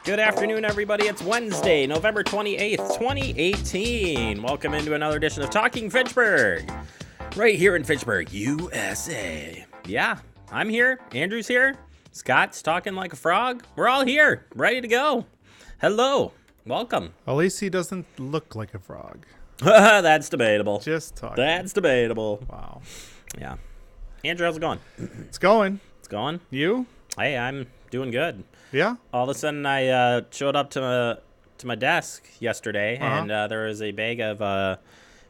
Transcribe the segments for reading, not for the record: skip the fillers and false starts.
Good afternoon, everybody. It's Wednesday, November 28th, 2018. Welcome into another edition of Talking Fitchburg, right here in Fitchburg, USA. Yeah, I'm here. Andrew's here. Scott's talking like a frog. We're all here, ready to go. Hello. Welcome. At least he doesn't look like a frog. That's debatable. Just talking. That's debatable. Wow. Yeah. Andrew, how's it going? It's going. It's going? You? Hey, I'm doing good. Yeah? All of a sudden, I showed up to my desk yesterday, and there was a bag of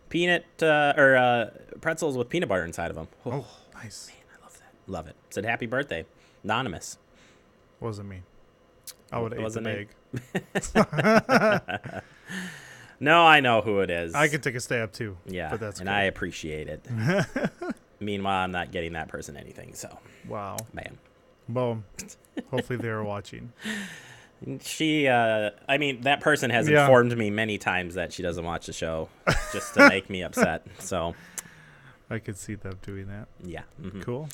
pretzels with peanut butter inside of them. Oh, nice. Man, I love that. Love it. It said happy birthday. Anonymous. Wasn't me. I would have ate the bag. No, I know who it is. I could take a stab too. Yeah, but that's and cool. I appreciate it. Meanwhile, I'm not getting that person anything, so. Wow. Man. Well, hopefully they are watching. That person has informed me many times that she doesn't watch the show just to make me upset. So I could see them doing that. Yeah. Mm-hmm. Cool.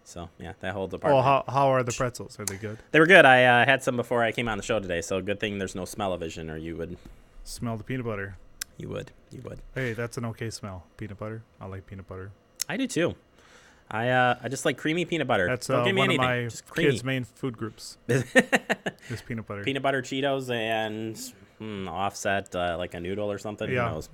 So, yeah, that holds apart. Well, how are the pretzels? Are they good? They were good. I had some before I came on the show today, so good thing there's no smell-o-vision, or you would... Smell the peanut butter. You would. Hey, that's an okay smell. Peanut butter. I like peanut butter. I do, too. I just like creamy peanut butter. That's Don't give me one anything. of my just creamy. kids' main food groups. Is peanut butter. Peanut butter Cheetos and offset like a noodle or something. Yeah. Who knows?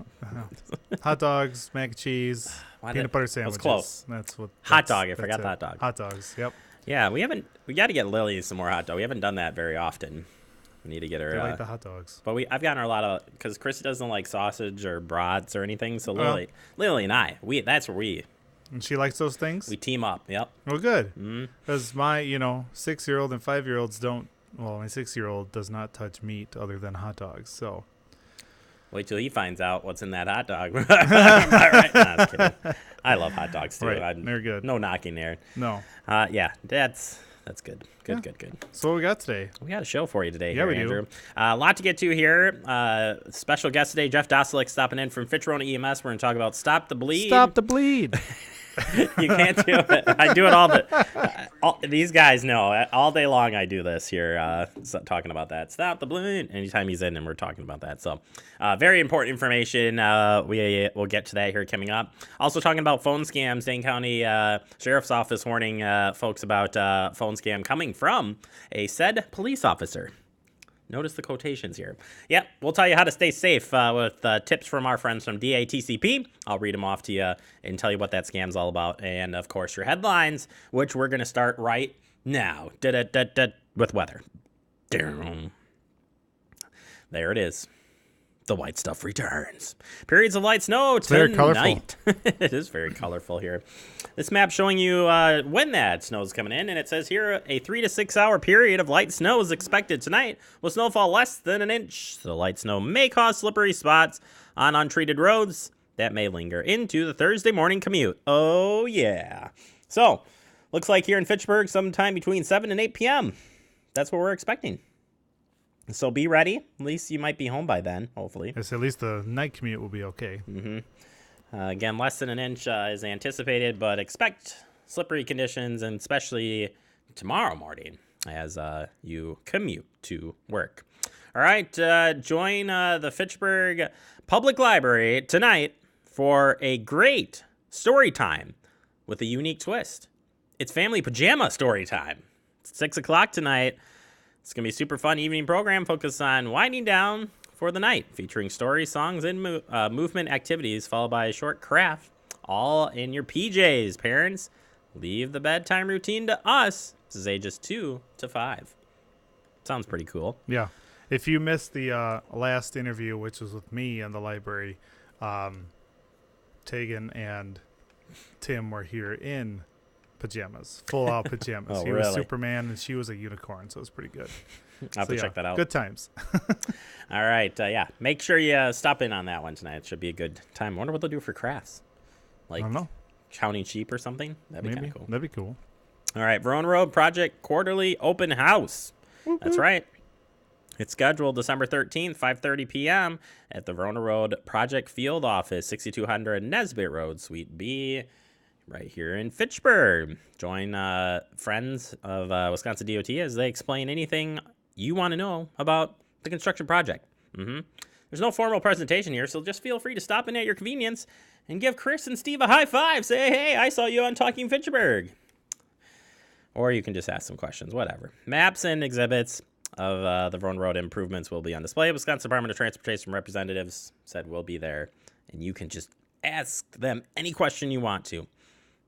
Hot dogs, mac and cheese, peanut butter sandwiches. That was close. That's what. Hot dog. I forgot the hot dog. Hot dogs. Yep. Yeah, we got to get Lily some more hot dog. We haven't done that very often. We need to get her. I like the hot dogs. But I've gotten her a lot of, because Chris doesn't like sausage or brats or anything. So Lily and I, that's where we. And she likes those things? We team up. Yep. Well, good. Because my 6-year-old and 5-year-olds don't. Well, my 6-year-old does not touch meat other than hot dogs. So. Wait till he finds out what's in that hot dog. Right? No, I was kidding. I love hot dogs too. Right. They're good. No knocking there. No. Yeah, that's good. Good. So what we got today? We got a show for you today. Yeah, here, we Andrew. do. A lot to get to here. Special guest today, Jeff Dosalik, stopping in from Verona EMS. We're going to talk about Stop the Bleed. Stop the bleed. You can't do it. I do it these guys know. All day long I do this here, talking about that. Stop the bleed. Anytime he's in and we're talking about that. So very important information. We'll get to that here coming up. Also talking about phone scams. Dane County Sheriff's Office warning folks about phone scam coming from a said police officer. Notice the quotations here. Yep, we'll tell you how to stay safe with tips from our friends from DATCP. I'll read them off to you and tell you what that scam's all about. And, of course, your headlines, which we're going to start right now with weather. There it is. The white stuff returns. Periods of light snow tonight. Very colorful. It is very colorful here. This map showing you when that snow is coming in, and it says here a 3 to 6 hour period of light snow is expected tonight with snowfall less than an inch. The light snow may cause slippery spots on untreated roads that may linger into the Thursday morning commute. Oh, yeah. So, looks like here in Fitchburg sometime between 7 and 8 p.m. That's what we're expecting. So be ready. At least you might be home by then, hopefully. Yes, at least the night commute will be okay. Again, less than an inch is anticipated, but expect slippery conditions, and especially tomorrow morning as you commute to work. All right, join the Fitchburg Public Library tonight for a great story time with a unique twist. It's Family Pajama story time. It's 6 o'clock tonight. It's going to be a super fun evening program focused on winding down for the night, featuring stories, songs, and movement activities, followed by a short craft, all in your PJs. Parents, leave the bedtime routine to us. This is ages 2 to 5. Sounds pretty cool. Yeah. If you missed the last interview, which was with me in the library, Tegan and Tim were here in pajamas, full-out pajamas. Oh, he really? was Superman, and she was a unicorn, so it was pretty good. I'll have to check that out. Good times. All right, yeah. Make sure you stop in on that one tonight. It should be a good time. I wonder what they'll do for crafts. Like I don't know. counting sheep or something? That'd be kind of cool. That'd be cool. All right, Verona Road Project Quarterly Open House. That's right. It's scheduled December 13th, 5:30 p.m. at the Verona Road Project Field Office, 6200 Nesbitt Road, Suite B, right here in Fitchburg. Join friends of Wisconsin DOT as they explain anything you want to know about the construction project. There's no formal presentation here, so just feel free to stop in at your convenience and give Chris and Steve a high five. Say, hey, I saw you on Talking Fitchburg. Or you can just ask some questions, whatever. Maps and exhibits of the Verona Road improvements will be on display. Wisconsin Department of Transportation representatives said we'll be there, and you can just ask them any question you want to.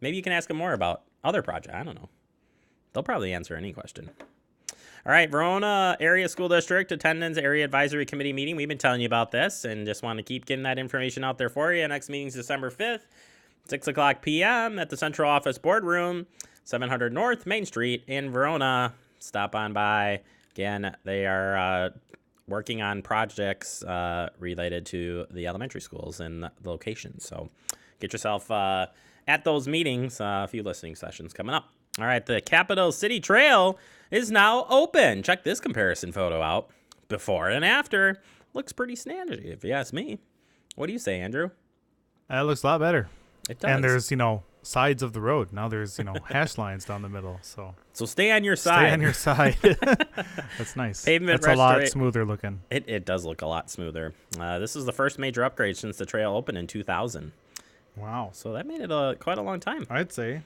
Maybe you can ask them more about other projects. I don't know. They'll probably answer any question. All right, Verona Area School District Attendance Area Advisory Committee meeting. We've been telling you about this and just want to keep getting that information out there for you. Next meeting's December 5th, 6 o'clock p.m. at the Central Office Boardroom, 700 North Main Street in Verona. Stop on by. Again, they are working on projects related to the elementary schools and the locations. So get yourself at those meetings. A few listening sessions coming up. All right, the Capital City Trail is now open. Check this comparison photo out. Before and after. Looks pretty snazzy, if you ask me. What do you say, Andrew? That looks a lot better. It does. And there's, sides of the road. Now there's, hash lines down the middle. So stay on your side. Stay on your side. That's nice. Pavement That's a lot smoother looking. It does look a lot smoother. This is the first major upgrade since the trail opened in 2000. Wow. So that made it quite a long time. I'd say.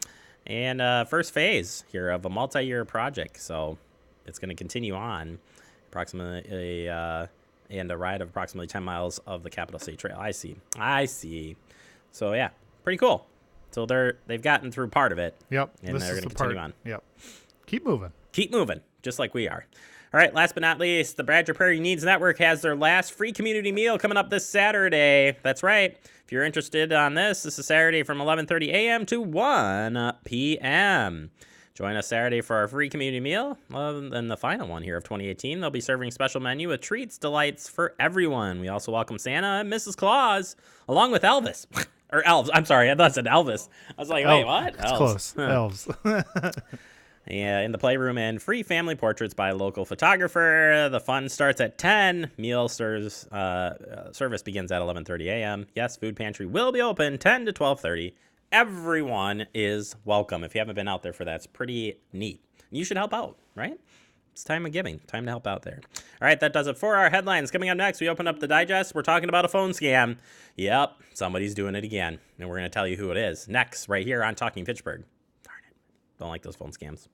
And first phase here of a multi-year project. So it's going to continue on approximately and a ride of approximately 10 miles of the Capital City Trail. I see. So, yeah, pretty cool. So they've gotten through part of it. Yep. And they're going to continue on. Yep. Keep moving, just like we are. All right, last but not least, the Badger Prairie Needs Network has their last free community meal coming up this Saturday. That's right. If you're interested on this is Saturday from 11:30 a.m. to 1 p.m. Join us Saturday for our free community meal. And the final one here of 2018. They'll be serving special menu with treats, delights for everyone. We also welcome Santa and Mrs. Claus, along with Elvis. Or elves. I'm sorry. I thought it said Elvis. I was like, wait, what? That's close. Elves. Yeah, in the playroom, and free family portraits by a local photographer. The fun starts at 10. Meal service begins at 11:30 a.m. Yes, food pantry will be open 10 to 12:30. Everyone is welcome. If you haven't been out there for that, it's pretty neat. You should help out, right? It's time of giving. Time to help out there. All right, that does it for our headlines. Coming up next, we open up the digest. We're talking about a phone scam. Yep, somebody's doing it again, and we're going to tell you who it is. Next, right here on Talking Fitchburg. Darn it. Don't like those phone scams.